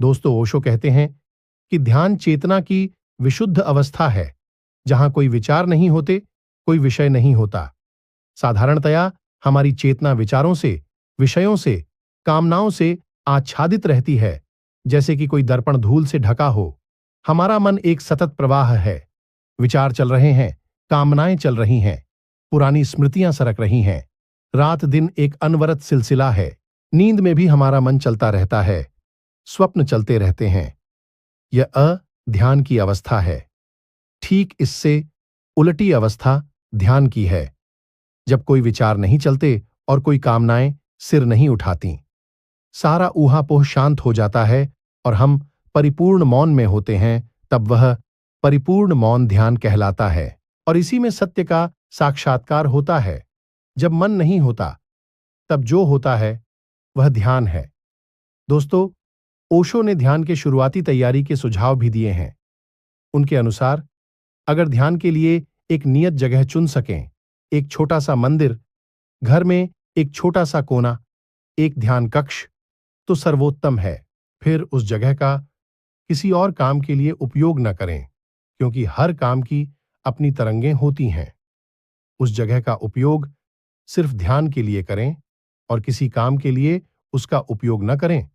दोस्तों, ओशो कहते हैं कि ध्यान चेतना की विशुद्ध अवस्था है, जहां कोई विचार नहीं होते, कोई विषय नहीं होता। साधारणतया हमारी चेतना विचारों से, विषयों से, कामनाओं से आच्छादित रहती है, जैसे कि कोई दर्पण धूल से ढका हो। हमारा मन एक सतत प्रवाह है। विचार चल रहे हैं, कामनाएं चल रही हैं, पुरानी स्मृतियां सरक रही हैं। रात दिन एक अनवरत सिलसिला है। नींद में भी हमारा मन चलता रहता है, स्वप्न चलते रहते हैं। यह ध्यान की अवस्था है। ठीक इससे उलटी अवस्था ध्यान की है, जब कोई विचार नहीं चलते और कोई कामनाएं सिर नहीं उठाती। सारा ऊहापोह शांत हो जाता है और हम परिपूर्ण मौन में होते हैं। तब वह परिपूर्ण मौन ध्यान कहलाता है। और इसी में सत्य का साक्षात्कार होता है। जब मन नहीं होता, तब जो होता है वह ध्यान है। दोस्तों, ओशो ने ध्यान के शुरुआती तैयारी के सुझाव भी दिए हैं। उनके अनुसार अगर ध्यान के लिए एक नियत जगह चुन सकें, एक छोटा सा मंदिर, घर में एक छोटा सा कोना, एक ध्यान कक्ष, तो सर्वोत्तम है। फिर उस जगह का किसी और काम के लिए उपयोग न करें, क्योंकि हर काम की अपनी तरंगें होती हैं। उस जगह का उपयोग सिर्फ ध्यान के लिए करें और किसी काम के लिए उसका उपयोग न करें,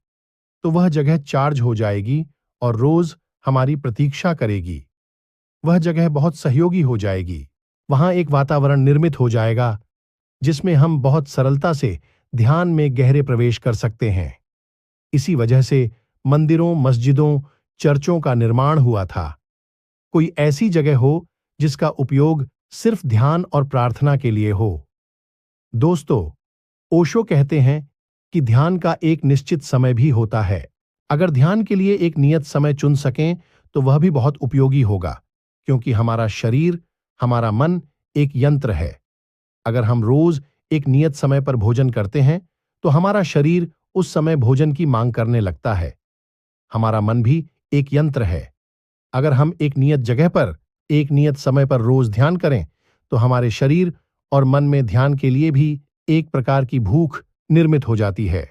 तो वह जगह चार्ज हो जाएगी और रोज हमारी प्रतीक्षा करेगी। वह जगह बहुत सहयोगी हो जाएगी। वहां एक वातावरण निर्मित हो जाएगा जिसमें हम बहुत सरलता से ध्यान में गहरे प्रवेश कर सकते हैं। इसी वजह से मंदिरों, मस्जिदों, चर्चों का निर्माण हुआ था। कोई ऐसी जगह हो जिसका उपयोग सिर्फ ध्यान और प्रार्थना के लिए हो। दोस्तों, ओशो कहते हैं कि ध्यान का एक निश्चित समय भी होता है। अगर ध्यान के लिए एक नियत समय चुन सकें तो वह भी बहुत उपयोगी होगा, क्योंकि हमारा शरीर, हमारा मन एक यंत्र है। अगर हम रोज एक नियत समय पर भोजन करते हैं तो हमारा शरीर उस समय भोजन की मांग करने लगता है। हमारा मन भी एक यंत्र है। अगर हम एक नियत जगह पर, एक नियत समय पर रोज ध्यान करें तो हमारे शरीर और मन में ध्यान के लिए भी एक प्रकार की भूख निर्मित हो जाती है।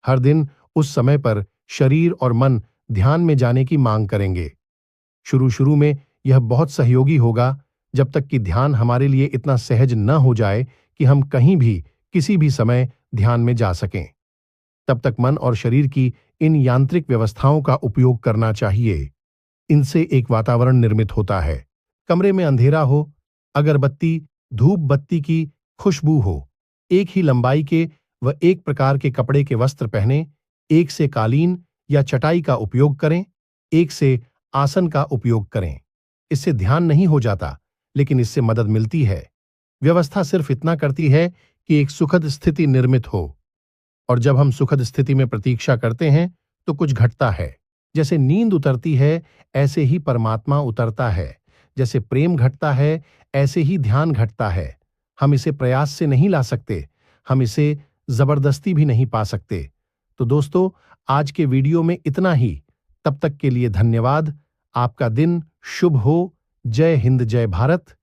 हर दिन उस समय पर शरीर और मन ध्यान में जाने की मांग करेंगे। शुरू शुरू में यह बहुत सहयोगी होगा, जब तक कि ध्यान हमारे लिए इतना सहज न हो जाए कि हम कहीं भी, किसी भी समय ध्यान में जा सकें। तब तक मन और शरीर की इन यांत्रिक व्यवस्थाओं का उपयोग करना चाहिए। इनसे एक वातावरण निर्मित होता है। कमरे में अंधेरा हो, अगरबत्ती, धूप बत्ती की खुशबू हो, एक ही लंबाई के व एक प्रकार के कपड़े के वस्त्र पहने, एक से कालीन या चटाई का उपयोग करें, एक से आसन का उपयोग करें। इससे ध्यान नहीं हो जाता, लेकिन इससे मदद मिलती है। व्यवस्था सिर्फ इतना करती है कि एक सुखद स्थिति निर्मित हो। और जब हम सुखद स्थिति में प्रतीक्षा करते हैं तो कुछ घटता है। जैसे नींद उतरती है, ऐसे ही परमात्मा उतरता है। जैसे प्रेम घटता है, ऐसे ही ध्यान घटता है। हम इसे प्रयास से नहीं ला सकते, हम इसे जबरदस्ती भी नहीं पा सकते। तो दोस्तों, आज के वीडियो में इतना ही। तब तक के लिए धन्यवाद। आपका दिन शुभ हो। जय हिंद, जय भारत।